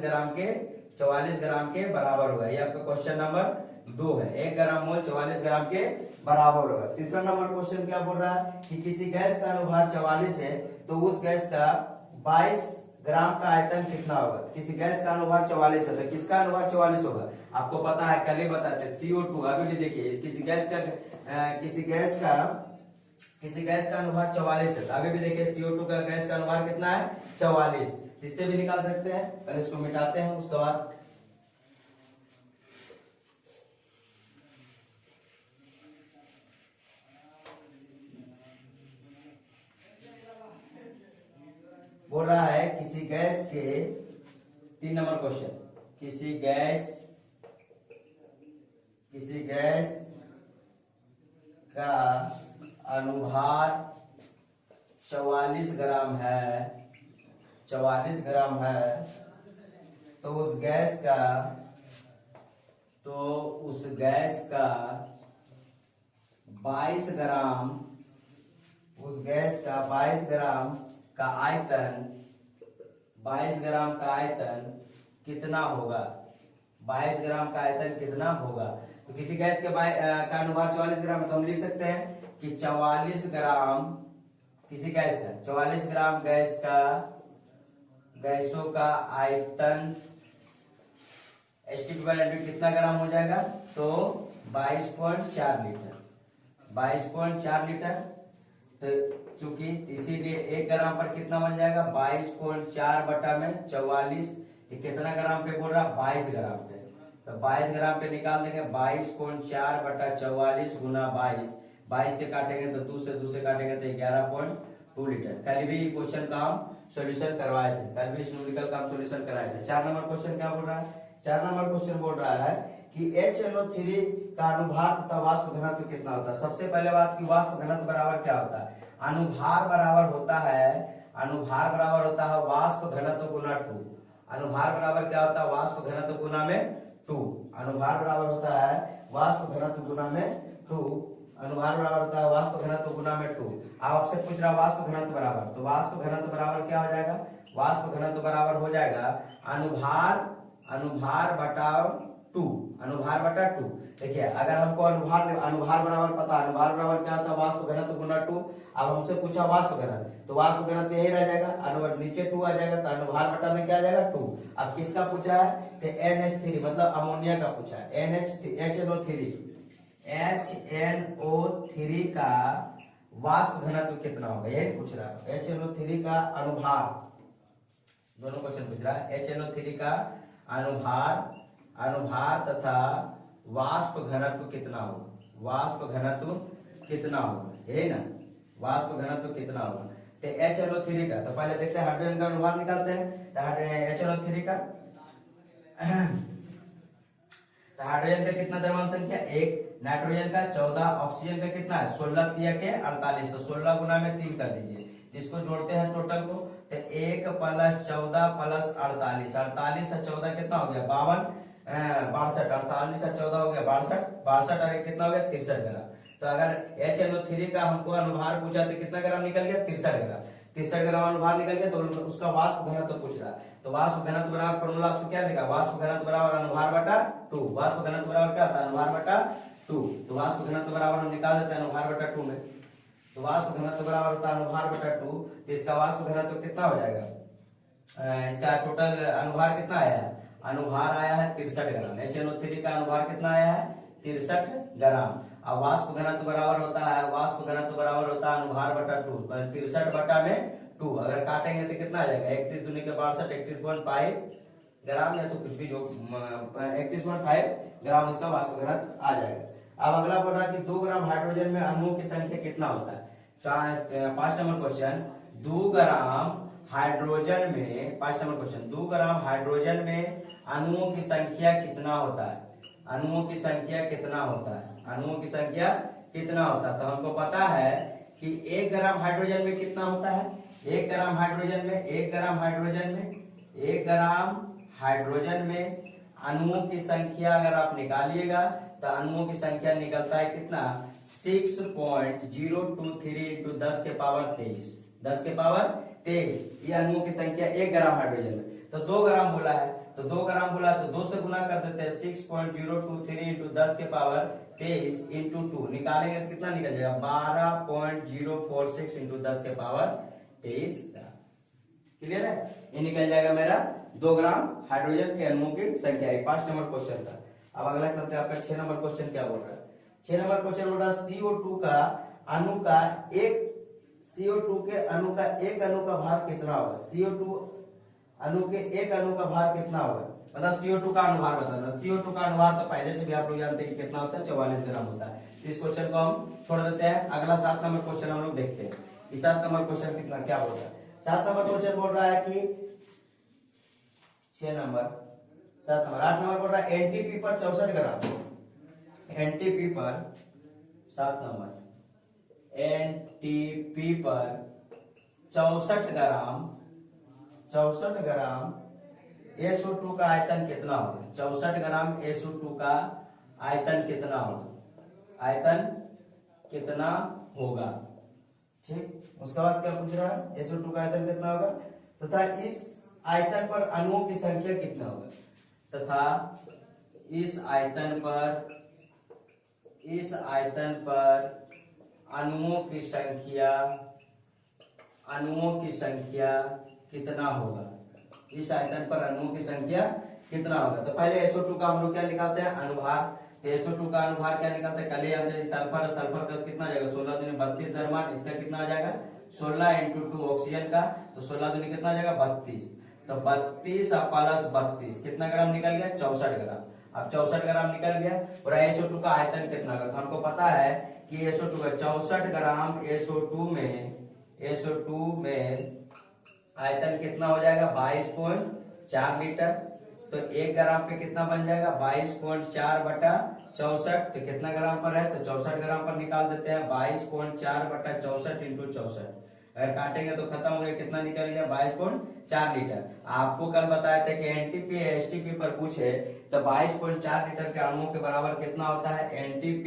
A: ग्राम के बराबर होगा। ये आपका क्वेश्चन नंबर 2 है। 1 ग्राम मोल 44 ग्राम के बराबर होगा। तीसरा नंबर क्वेश्चन क्या बोल रहा है कि किसी गैस का अनुभार 44 है, तो उस गैस का 22 ग्राम का आयतन कितना होगा। किसी गैस का अनुभार 44 है, तो किसका अनुभार 44 होगा, आपको पता है, कल ही बताते CO2। अभी भी देखिए किसी गैस का अनुभार 44 है, तो अभी भी देखिए CO2 का गैस का अनुभार कितना है 44। इससे भी निकाल सकते हैं। पहले इसको मिटाते हैं, उसके बाद बोल रहा है किसी गैस के 3 नंबर क्वेश्चन, किसी गैस का अनुभार 44 ग्राम है, 44 ग्राम है, तो उस गैस का 22 ग्राम, उस गैस का 22 ग्राम का आयतन, 22 ग्राम का आयतन कितना होगा। 22 ग्राम का आयतन कितना होगा। तो किसी गैस के का अनुभार 44 ग्राम है, तो हम लिख सकते हैं कि 44 ग्राम किसी गैस का 44 ग्राम गैसों का आयतन H2 कितना ग्राम हो जाएगा, तो 22.4 लीटर। 22.4 लीटर, तो चूंकि इसीलिए 1 ग्राम पर कितना बन जाएगा, 22.4 बटा में 44, ये कितना ग्राम पे बोल रहा है, 22 ग्राम पे। तो 22 ग्राम पे निकाल देंगे, 22.4 बटा 44 गुना 22 से काटेंगे तो 2 से काटेंगे तो 11.2 लीटर। कल भी क्वेश्चन का हम सोल्यूशन करवाए थे, कल भी न्यूमेरिकल का हम सोल्यूशन कराए थे। 4 नंबर क्वेश्चन क्या बोल रहा है, 4 नंबर क्वेश्चन बोल रहा है कि HNO3 का अनुभार तथा वाष्प घनत्व कितना होता है। सबसे पहले बात की वाष्प घनत्व बराबर क्या होता है, अनुभार बराबर होता है वाष्प घनत्व गुना 2। अनुभार बराबर क्या होता है, वाष्प घनत्व गुना में 2। अनुभार बराबर होता है वाष्प घनत्व गुना में 2। अनुभार बराबर होता है वाष्प घनत्व गुना में 2। अब आपसे पूछ रहा वाष्प घनत्व बराबर, तो वाष्प घनत्व बराबर क्या हो जाएगा, वाष्प घनत्व बराबर हो जाएगा अनुभार बटा 2। अनुभार बटा 2। देखिए अगर हमको अनुभार बराबर पता, अनुभार बराबर क्या होता है, वाष्प घनत्व गुना 2। अब हमसे पूछा वाष्प घनत्व, तो वाष्प घनत्व यही रह जाएगा, अनुभार नीचे 2 आ जाएगा, तो अनुभार बटा में क्या आ जाएगा 2। अब किसका पूछा है, तो NH3 मतलब अमोनिया का पूछा है। HNO3 का वाष्प घनत्व कितना होगा, यही पूछ रहा है। HNO3 का अनुभार, दोनों क्वेश्चन पूछ रहा है। HNO3 का अनुभार तथा वाष्प घनत्व कितना होगा, वाष्प घनत्व कितना होगा, यही ना, वाष्प घनत्व कितना होगा। तो HNO3 का, तो पहले देखते हैं हाइड्रोजन का अनुभार निकालते हैं। तो HNO3 का, तो हाइड्रोजन का कितना द्रव्यमान संख्या 1, नाइट्रोजन का 14, ऑक्सीजन का कितना है 16 के 48, तो 16 गुना में 3 कर दीजिए, जिसको जोड़ते हैं टोटल को, तो 1 + 14 + 48, 48 और 14 कितना हो गया 52, 62, 48 और 14 हो गया 62, 62 और कितना हो गया 63 ग्राम। तो अगर HNO3 का हमको अनुभार पूछा तो कितना ग्राम निकल गया 63 ग्राम। 63 ग्राम अनुभार निकल गया, तो उसका वाष्प घनत्व पूछ रहा है। तो वाष्प घनत्व बराबर फॉर्मूला आपसे क्या लिखा, वाष्प घनत्व बराबर अनुभार बटा 2। वाष्प घनत्व बराबर क्या होता है, अनुभार बटा 2। तो वाष्प घनत्व बराबर हम निकाल देते हैं अनुभार बटा 2 में। तो वाष्प घनत्व बराबर होता है अनुभार बटा 2, तो इसका वाष्प घनत्व कितना हो जाएगा, इसका टोटल अनुभार कितना आया है, अनुभार आया है 63 ग्राम। HNO3 का अनुभार कितना आया है 63 ग्राम। अब वाष्प घनत्व बराबर होता है अनुभार बटा 2, 63 बटा में 2। अगर काटेंगे तो कितना आ जाएगा 31 दूनी के 62, 31.5 ग्राम, या तो कुछ भी जो 31.5 ग्राम इसका वाष्प घनत्व आ जाएगा। अब अगला बोल रहा है कि 2 ग्राम हाइड्रोजन में अणुओं की संख्या कितना होता है। 5 नंबर क्वेश्चन, 2 ग्राम हाइड्रोजन में, 5 नंबर क्वेश्चन, 2 ग्राम हाइड्रोजन में अणुओं की संख्या कितना होता है, अणुओं की संख्या कितना होता है, अणुओं की संख्या कितना होता है। तो हमको पता है कि 1 ग्राम हाइड्रोजन में कितना होता है, 1 ग्राम हाइड्रोजन में अणुओं की संख्या अगर आप निकालिएगा तो अणुओं की संख्या निकलता है कितना 6.023 × 10 के पावर 23, 10 के पावर 23। ये अणुओं की संख्या 1 ग्राम हाइड्रोजन में। तो 2 ग्राम बोला है, तो 2 ग्राम बोला तो 2 से गुना कर देते हैं, 6.023 × 10 के पावर 23 × 2 निकालेंगे तो कितना निकल जाएगा 12.046 × 10 के पावर 23 ग्राम। क्लियर है, ये निकल जाएगा मेरा 2 ग्राम हाइड्रोजन के अणुओं की संख्या। 5 नंबर क्वेश्चन था। अब अगला चलते हैं, आपका 6 नंबर क्वेश्चन क्या बोल रहा है। 6 नंबर क्वेश्चन बोल रहा है CO2 के अणु का एक अणु का भार कितना होगा। CO2 अणु के एक अणु का भार कितना होगा, मतलब CO2 का अनुभार बताना। CO2 का अनुभार तो पहले से भी आप लोग जानते हैं कि कितना होता है 44 ग्राम होता है। इस क्वेश्चन को हम छोड़ देते हैं। अगला 7 नंबर क्वेश्चन हम लोग देखते हैं। इस 7 नंबर क्वेश्चन कितना क्या बोल रहा है। 7 नंबर क्वेश्चन बोल रहा है कि 6 नंबर 7 नंबर 8 नंबर बोल रहा है NTP पर 64 ग्राम, NTP पर 7 नंबर NTP पर 64 ग्राम SO2 का आयतन कितना होगा। 64 ग्राम SO2 का आयतन कितना होगा, आयतन कितना होगा। ठीक, उसके बाद क्या पूछ रहा है, SO2 का आयतन कितना होगा तथा इस आयतन पर अणुओं की संख्या कितना होगा, तथा इस आयतन पर अणुओं की संख्या कितना होगा? इस आयतन पर अणुओं की संख्या कितना होगा? तो पहले SO2 का हम लोग क्या निकालते हैं? अनुभार। तो SO2 का अनुभार क्या निकालते हैं? कल ही हमने सल्फर का कितना आ जाएगा? 16 दूनी 32 द्रव्यमान, इसका कितना आ जाएगा? 16 × 2 ऑक्सीजन का, तो 16 दूनी कितना आ जाएगा? 32। तो 32 प्लस 32 कितना ग्राम निकल गया? 64 ग्राम। अब 64 ग्राम निकल गया। और SO2 का आयतन कितना होगा? तो हमको पता है कि SO2 का 64 ग्राम SO2 में आयतन कितना हो जाएगा? 22.4 लीटर। तो 1 ग्राम पे कितना बन जाएगा? 22.4 बटा 64। तो कितना ग्राम पर है? तो 64 ग्राम पर निकाल देते हैं। 22.4 बटा 64 × 64, अगर काटेंगे तो खत्म हो गया। कितना निकल गया? 22.4 लीटर। आपको कल बताया था कि NTP या STP पर पूछे तो 22.4 लीटर के अणुओं के बराबर कितना होता है? NTP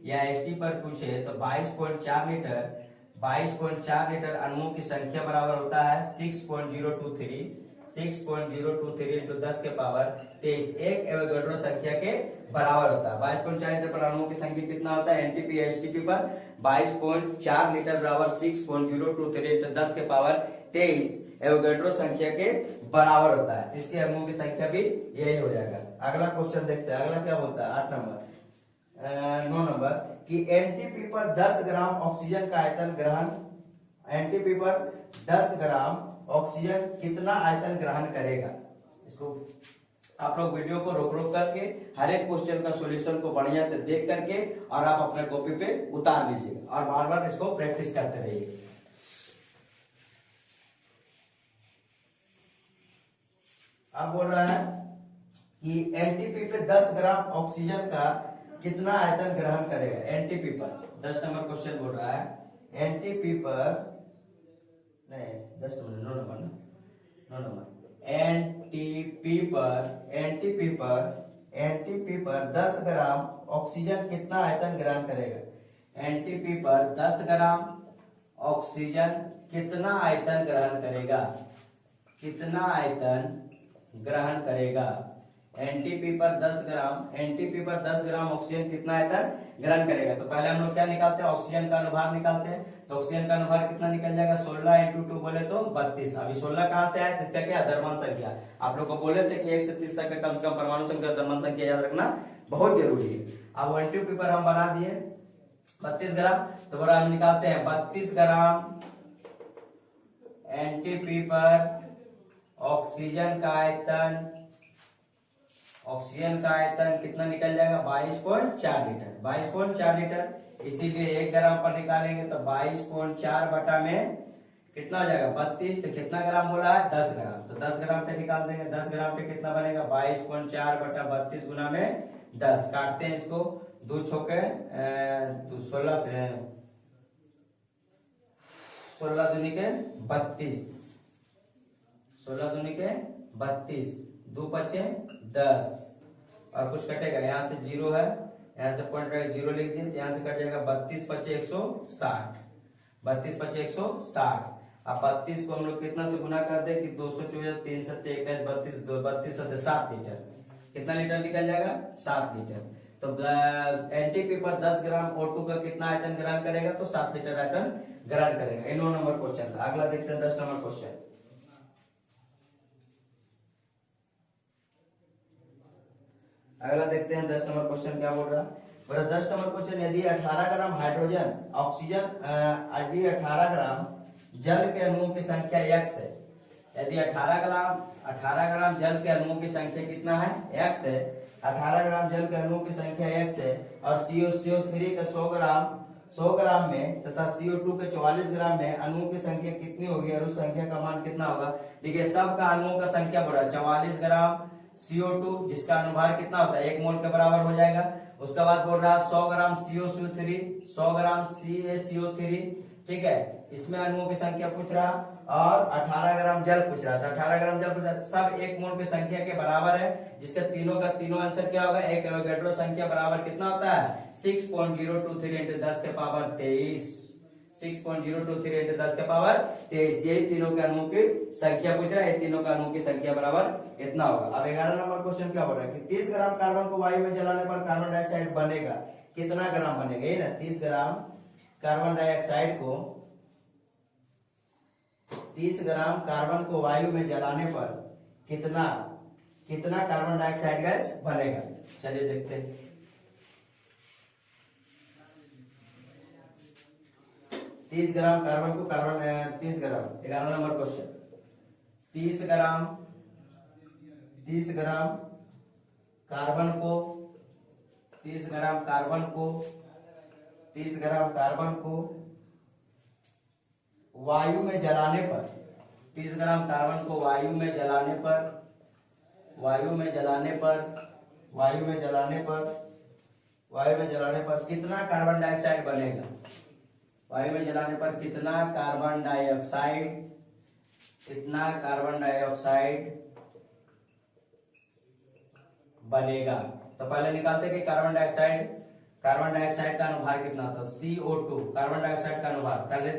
A: या ST पर पूछे तो 22.4 लीटर अणुओं की संख्या बराबर होता है 6.023 × 10 के पावर 23 एक एवोगाड्रो संख्या के बराबर होता है। 22.4 लीटर पर अणुओं की संख्या कितना होता है? NTP STP पर 22.4 लीटर बराबर 6.023 × 10 के पावर 23 एवोगाड्रो संख्या के बराबर होता है। इसके अणुओं की संख्या भी यही हो जाएगा। अगला क्वेश्चन देखते हैं। अगला क्या बोलता है? 8 नंबर 9 नंबर कि NTP पर 10 ग्राम ऑक्सीजन का आयतन ग्रहण, NTP पर 10 ग्राम ऑक्सीजन कितना आयतन ग्रहण करेगा? इसको आप लोग वीडियो को रोक करके हर एक क्वेश्चन का सॉल्यूशन को बढ़िया से देख करके और आप अपने कॉपी पे उतार लीजिएगा और बार बार इसको प्रैक्टिस करते रहिए। अब बोल रहा है कि NTP पे 10 ग्राम ऑक्सीजन का कितना आयतन ग्रहण करेगा? NTP पर 10 नंबर क्वेश्चन बोल रहा है। NTP पर नहीं 10 नंबर 9 नंबर NTP पर 10 ग्राम ऑक्सीजन कितना आयतन ग्रहण करेगा? NTP पर 10 ग्राम ऑक्सीजन कितना आयतन ग्रहण करेगा? कितना आयतन ग्रहण करेगा? NTP पर 10 ग्राम ऑक्सीजन कितना आयतन ग्रहण करेगा? तो पहले हम लोग क्या निकालते हैं? ऑक्सीजन का अनुभार निकालते हैं। तो ऑक्सीजन का अनुभार कितना निकल जाएगा? 16 × 2 बोले तो 32। अभी 16 कहां से आया? इसका क्या? द्रव्यमान संख्या। आप लोग को बोले थे कि 1 से 30 तक का कम से कम परमाणु संख्या द्रव्यमान संख्या याद रखना बहुत जरूरी है। अब NTP पर हम बना दिए 32 ग्राम। तो बोला हम निकालते हैं 32 ग्राम NTP पर ऑक्सीजन का आयतन कितना निकल जाएगा? 22.4 लीटर। 22.4 लीटर इसीलिए 1 ग्राम पर निकालेंगे तो 22.4 बटा में कितना हो जाएगा? 32। तो कितना ग्राम बोला है? 10 ग्राम। तो 10 ग्राम पे निकाल देंगे। 10 ग्राम पे कितना बनेगा? 22.4 बटा 32 गुना में 10। काटते हैं इसको, 2 छोके 16 से 16 दूनी के 32, 16 दूनी के 32, 2 पचे 10 और कुछ कटेगा। यहाँ से 0 है, यहाँ से पॉइंट रहेगा 0 लिख दिए। यहाँ से कट जाएगा 32 पचे 160, 32 पचे 160। अब 32 को हम लोग कितना से गुना कर दे कि 254 3 7 21 32 32 7 7 लीटर। कितना लीटर निकल जाएगा? 7 लीटर। तो NTP पर 10 ग्राम O2 का कितना आयतन ग्रहण करेगा? तो 7 लीटर आयतन ग्रहण करेगा। ये 9 नंबर क्वेश्चन था। अगला देखते हैं 10 नंबर क्वेश्चन। अगला देखते हैं 10 नंबर क्वेश्चन क्या बोल रहा है। 10 नंबर क्वेश्चन, यदि 18 ग्राम हाइड्रोजन ऑक्सीजन 18 ग्राम जल के अणुओं की संख्या x है। यदि 18 ग्राम जल के अणुओं की संख्या कितना है? x है। 18 ग्राम जल के अणुओं की संख्या x है और CO3 का 100 ग्राम में तथा CO2 के 44 ग्राम में अणुओं की संख्या कितनी होगी और उस संख्या का मान कितना होगा? देखिए सबका अणुओं का संख्या बोला 44 ग्राम CO2 जिसका अनुभार कितना होता है? 1 मोल के बराबर हो जाएगा। उसके बाद बोल रहा है 100 ग्राम CO3, 100 ग्राम CaCO3, ठीक है। इसमें अणुओं की संख्या पूछ रहा और 18 ग्राम जल पूछ रहा था। 18 ग्राम जल पूछ रहा, सब 1 मोल की संख्या के बराबर है, जिसका तीनों का तीनों आंसर क्या होगा? एक एवोगाड्रो संख्या बराबर कितना होता है? 6.023 × 10 के पावर 23 6.023 इंटू 10 के पावर 23। यही तीनों के अणुओं की संख्या पूछ रहा है, तीनों के अणुओं की संख्या बराबर इतना होगा। अब 11 नंबर क्वेश्चन क्या बोल रहा है कि 30 ग्राम कार्बन को वायु में जलाने पर कार्बन डाइऑक्साइड बनेगा, कितना ग्राम बनेगा, ये ना 30 ग्राम कार्बन डाइऑक्साइड को, 30 ग्राम कार्बन को वायु में जलाने पर कितना कितना कार्बन डाइऑक्साइड गैस बनेगा। चलिए देखते हैं। 30 ग्राम कार्बन को 30 ग्राम, 11 नंबर क्वेश्चन, 30 ग्राम कार्बन को 30 ग्राम कार्बन को वायु में जलाने पर, 30 ग्राम कार्बन को वायु में जलाने पर कितना कार्बन डाइऑक्साइड बनेगा, वायु में जलाने पर कितना कार्बन डाइऑक्साइड बनेगा। तो पहले निकालते कि कार्बन डाइऑक्साइड का अनुभार कितना होता है, CO2 कार्बन डाइऑक्साइड का अनुभार। कल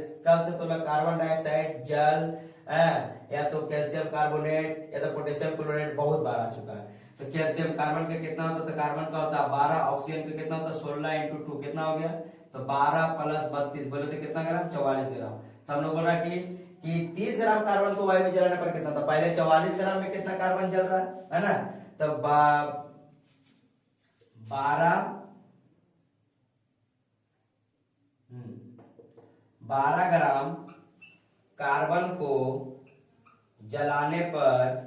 A: से तो कार्बन डाइऑक्साइड जल या तो कैल्शियम कार्बोनेट या तो पोटेशियम क्लोराइड बहुत बार आ चुका है। तो कैल्शियम कार्बन का कितना होता है, तो कार्बन का होता है 12, ऑक्सीजन का कितना होता है 16 इंटू 2 कितना हो गया, तो 12 प्लस 32 बोले तो कितना ग्राम, 44 ग्राम। तो हम लोग बोल रहा कि 30 ग्राम कार्बन को वायु में जलाने पर कितना था, पहले 44 ग्राम में कितना कार्बन जल रहा है ना, तो 12 ग्राम कार्बन को जलाने पर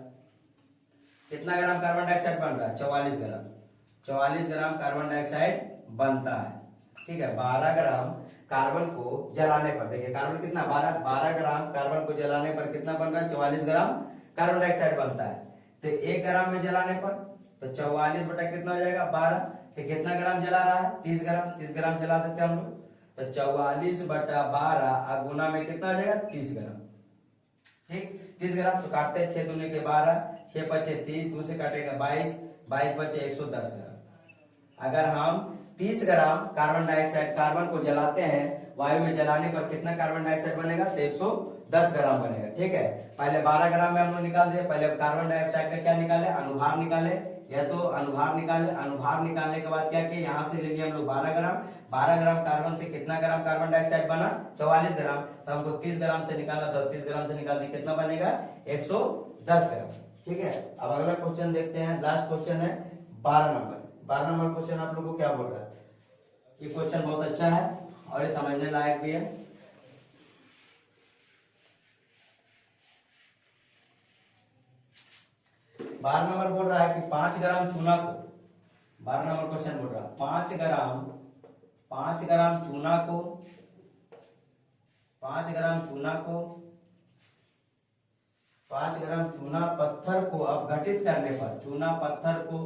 A: कितना ग्राम कार्बन डाइऑक्साइड बन रहा है, 44 ग्राम कार्बन डाइऑक्साइड बनता है। ठीक है, 12 ग्राम कार्बन को जलाने पर, देखिए कार्बन कितना 12 ग्राम कार्बन को जलाने पर कितना बन रहा है, 44 ग्राम कार्बन डाइऑक्साइड बनता है। तो 1 ग्राम में जलाने पर तो 44 बटा कितना हो जाएगा 12, तो कितना ग्राम जला रहा है 30 ग्राम जला देते हैं हम लोग, तो 44 बटा 12 गुना में कितना हो जाएगा 30 ग्राम। ठीक, 30 ग्राम तो काटते हैं 6 दूनी के 12, 6 बचे 30, 2 से काटेगा 22 बचे 110 ग्राम। अगर हम 30 ग्राम कार्बन को जलाते हैं, वायु में जलाने पर कितना कार्बन डाइऑक्साइड बनेगा, तो 110 ग्राम बनेगा। ठीक है, पहले 12 ग्राम में हम लोग निकाल दिए, पहले कार्बन डाइऑक्साइड का क्या निकाले, अनुभार निकाले, या तो अनुभार निकालने के बाद क्या किया, यहाँ से ले लिया हम लोग 12 ग्राम कार्बन से कितना ग्राम कार्बन डाइऑक्साइड बना, 44 ग्राम। तो हमको 30 ग्राम से निकालना था, 30 ग्राम से निकाल दी कितना बनेगा 110 ग्राम। ठीक है, अब अगला क्वेश्चन देखते हैं, लास्ट क्वेश्चन है 12 नंबर क्वेश्चन आप लोगों को क्या बोल रहा है। ये क्वेश्चन बहुत अच्छा है और ये समझने लायक भी है। बारह नंबर बोल रहा है कि 5 ग्राम चूना को, 12 नंबर क्वेश्चन बोल रहा है 5 ग्राम चूना पत्थर को अपघटित करने पर, चूना पत्थर को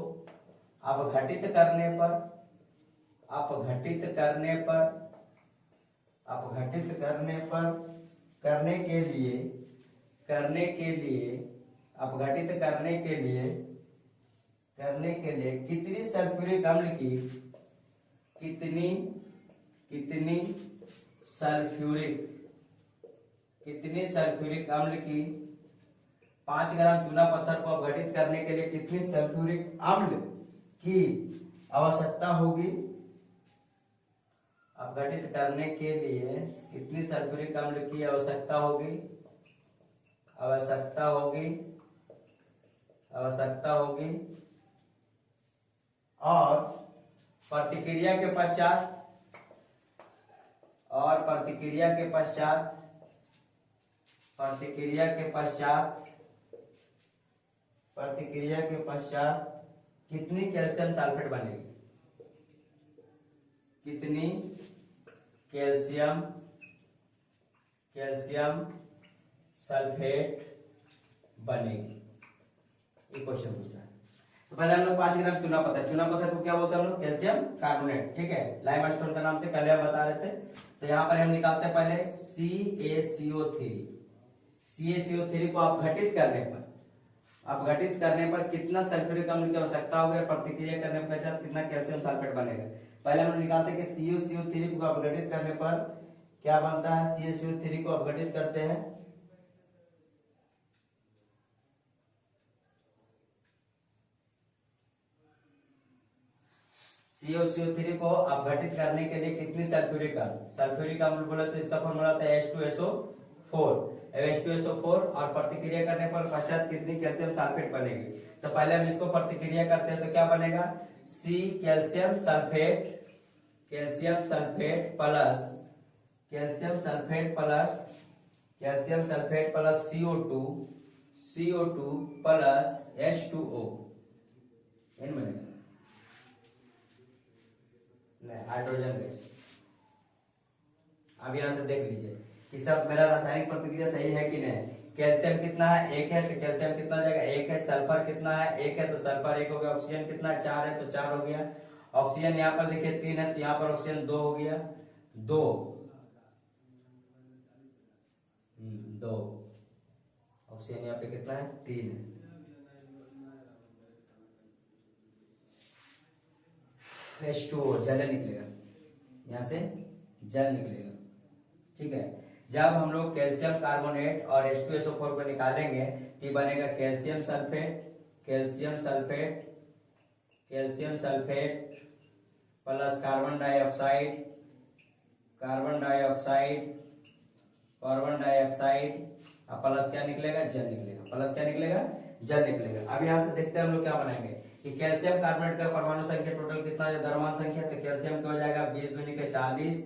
A: अपघटित करने के लिए कितनी सल्फ्यूरिक अम्ल की 5 ग्राम चूना पत्थर को अपघटित करने के लिए कितनी सल्फ्यूरिक अम्ल की आवश्यकता होगी, अपघटित करने के लिए कितनी सल्फ्यूरिक अम्ल की आवश्यकता होगी और प्रतिक्रिया के पश्चात कितनी कैल्शियम सल्फेट बनेगी, कितनी कैल्शियम सल्फेट बनेगी, ये क्वेश्चन पूछ रहा है। तो पहले हम लोग 5 ग्राम चूना पत्थर को क्या बोलते हैं हम लोग, कैल्शियम कार्बोनेट। ठीक है, लाइमस्टोन का नाम से पहले हम बता रहे थे। तो यहाँ पर हम निकालते हैं पहले CaCO3 को अपघटित करने पर कितना सल्फ्यूरिक अम्ल की आवश्यकता होगी, प्रतिक्रिया करने के पश्चात कितना कैल्शियम सल्फेट बनेगा। पहले हम निकालते हैं कि CaCO3 को अपघटित करने पर क्या बनता है, CaCO3 को अपघटित करते हैं, CaCO3 को अपघटित करने के लिए कितनी सल्फ्यूरिक अम्ल बोले तो इसका फॉर्मूला होता है H2SO4। H2SO4 और प्रतिक्रिया करने पर पश्चात कितनी कैल्शियम सल्फेट बनेगी। तो पहले हम इसको प्रतिक्रिया करते हैं तो क्या बनेगा, C calcium sulphate plus CO2 plus H2O इन बनेगा हाइड्रोजन गैस। अब यहां से देख लीजिए कि सब मेरा रासायनिक प्रतिक्रिया सही है कि नहीं। कैल्शियम कितना है, 1 है, तो कैल्शियम कितना हो जाएगा, 1 है। सल्फर कितना है, 1 है, तो सल्फर 1 हो गया। ऑक्सीजन कितना है, 4 है, तो 4 हो गया। ऑक्सीजन यहाँ पर देखिए 3 है, तो यहाँ पर ऑक्सीजन 2 हो गया, 2 ऑक्सीजन यहाँ पे कितना है, 3 है। H2O जल निकलेगा, यहाँ से जल निकलेगा, ठीक है। जब हम लोग कैल्शियम कार्बोनेट और H2SO4 को निकालेंगे तो बनेगा calcium sulphate plus carbon dioxide और प्लस क्या निकलेगा, जल निकलेगा। अब यहाँ से देखते हैं हम लोग क्या बनाएंगे कि कैल्शियम कार्बोनेट का परमाणु संख्या टोटल कितना है, द्रव्यमान संख्या। तो कैल्शियम का हो जाएगा 20 दूनी के 40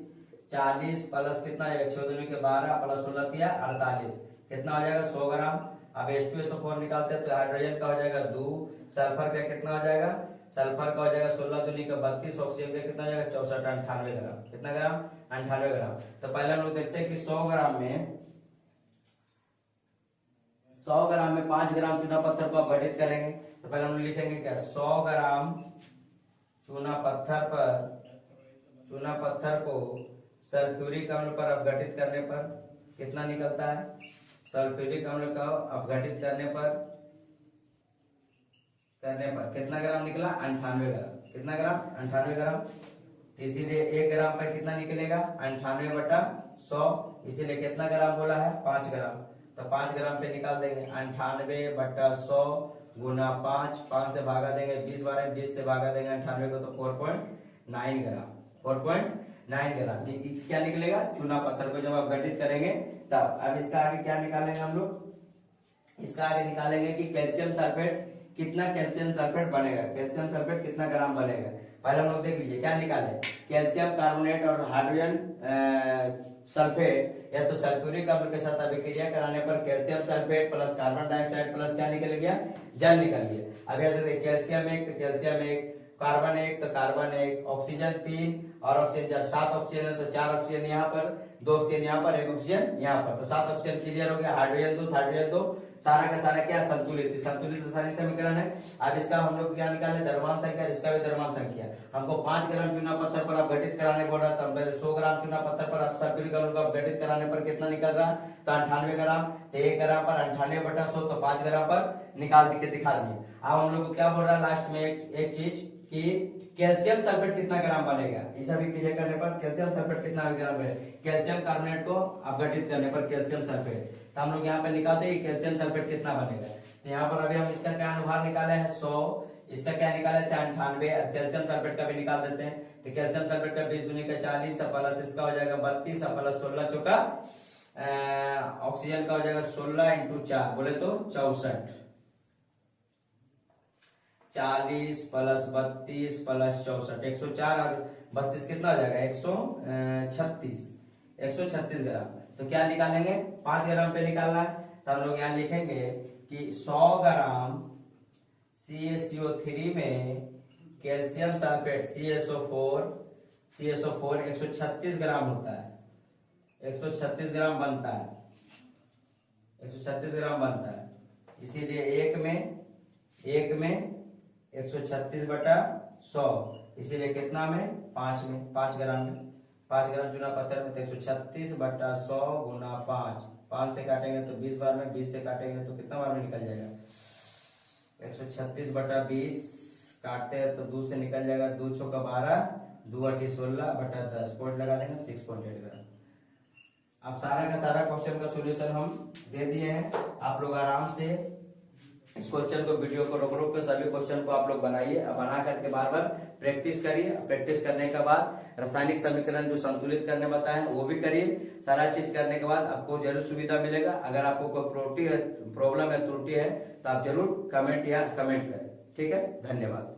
A: प्लस कितना है 6 दूनी के 12 प्लस 16 तिया 48, कितना हो जाएगा 100 ग्राम। अब H2SO4 निकालते हैं तो हाइड्रोजन का हो जाएगा 2, सल्फर का कितना हो जाएगा, सल्फर का हो जाएगा 16 दूनी का 32, ऑक्सीजन का कितना हो जाएगा 64, 98 ग्राम। कितना ग्राम, 98 ग्राम। तो पहले हम लोग देखते हैं कि 100 ग्राम में 5 ग्राम चूना पत्थर को अपघटित करेंगे। तो पहले हम लोग लिखेंगे क्या, 100 ग्राम चूना पत्थर को सल्फ्यूरिक अम्ल पर अपघटित करने पर कितना निकलता है, सल्फ्यूरिक अम्ल का अपघटित करने पर कितना ग्राम निकला, 98 ग्राम। कितना ग्राम, 98 ग्राम। इसीलिए 1 ग्राम पर कितना निकलेगा, 98/100। इसीलिए कितना ग्राम बोला है, 5 ग्राम। तो 5 ग्राम पे निकाल देंगे, 98/100 गुना 5 से भागा देंगे 20 बार, 20 से भागा देंगे 98 को, तो 4.9 ग्राम। 4.9 ग्राम ये क्या निकलेगा, चूना पत्थर को जब आप अपघटित करेंगे तब। अब इसका आगे क्या निकालेंगे हम लोग, इसका आगे निकालेंगे कि कैल्शियम सल्फेट कितना बनेगा, कैल्शियम सल्फेट कितना ग्राम बनेगा। पहले हम लोग देख लीजिए क्या निकाले, कैल्शियम कार्बोनेट और हाइड्रोजन सल्फेट या तो सल्फ्यूरिक अम्ल के साथ अभिक्रिया कराने पर calcium sulphate plus carbon dioxide plus क्या निकल गया, जल निकल गया। अब ऐसे देखिए कैल्शियम 1 तो कैल्शियम 1, कार्बन 1 तो कार्बन 1, ऑक्सीजन 3 और ऑक्सीजन 7 ऑक्सीजन है तो 4 ऑक्सीजन यहाँ पर, 2 ऑक्सीजन यहाँ पर, 1 ऑक्सीजन यहाँ पर, तो 7 ऑक्सीजन क्लियर हो गया। हाइड्रोजन 2 सारा का सारा क्या, संतुलित सारी समीकरण है। अब इसका हम लोग क्या निकाले, द्रव्यमान संख्या, इसका भी द्रव्यमान संख्या। हमको 5 ग्राम चूना पत्थर पर अपघटित कराने बोला था, पहले 100 ग्राम चूना पत्थर पर सल्फ्यूरिक अम्ल को अपघटित कराने पर कितना निकल रहा, तो 98 ग्राम। तो 1 ग्राम पर 98/100, तो 5 ग्राम पर निकाल के दिखा दिए। अब हम लोग को क्या बोल रहा है लास्ट में एक चीज कि कैल्शियम सल्फेट कितना ग्राम बनेगा, इस अभिक्रिया करने पर कैल्शियम सल्फेट कितना ग्राम बनेगा, कैल्शियम कार्बोनेट को अपघटित करने पर कैल्शियम सल्फेट। तो हम लोग यहाँ पे निकालते हैं कैल्शियम सल्फेट कितना बनेगा। तो यहाँ पर अभी हम इसका क्या अनुभार निकाले हैं 100, इसका क्या निकाले थे 98, कैल्शियम सल्फेट का भी निकाल देते हैं। तो कैल्शियम सल्फेट का 20 दूनी का 40 प्लस इसका हो जाएगा 32 प्लस 16 चौका ऑक्सीजन का हो जाएगा 16 × 4 बोले तो 64, 40 प्लस 32 प्लस 64, 104 और 32 कितना हो जाएगा 136 ग्राम। तो क्या निकालेंगे, 5 ग्राम पे निकालना है। तो हम लोग यहाँ लिखेंगे कि 100 ग्राम CaCO3 में कैल्शियम सल्फेट CaSO4 136 ग्राम होता है, 136 ग्राम बनता है, 136 ग्राम बनता है। इसीलिए एक में 136/100, इसीलिए कितना में 5 ग्राम में 5 ग्राम चूना पत्थर में, तो 136/100 गुना 5 से काटेंगे तो 20 बार में, 20 से काटेंगे तो कितना बार में निकल जाएगा, 136/20 काटते हैं तो 2 से निकल जाएगा, 2 × 12 2 × 8 16/10 पॉइंट लगा देंगे 6.8 ग्राम। अब सारा का सारा क्वेश्चन का सोल्यूशन हम दे दिए हैं। आप लोग आराम से इस क्वेश्चन को, वीडियो को रोक रोक कर सभी क्वेश्चन को आप लोग बनाइए। अब बना करके बार बार प्रैक्टिस करिए। प्रैक्टिस करने के बाद रासायनिक समीकरण जो संतुलित करने बताए हैं वो भी करिए। सारा चीज करने के बाद आपको जरूर सुविधा मिलेगा। अगर आपको कोई प्रॉब्लम है, त्रुटि है, तो आप जरूर कमेंट करें। ठीक है, धन्यवाद।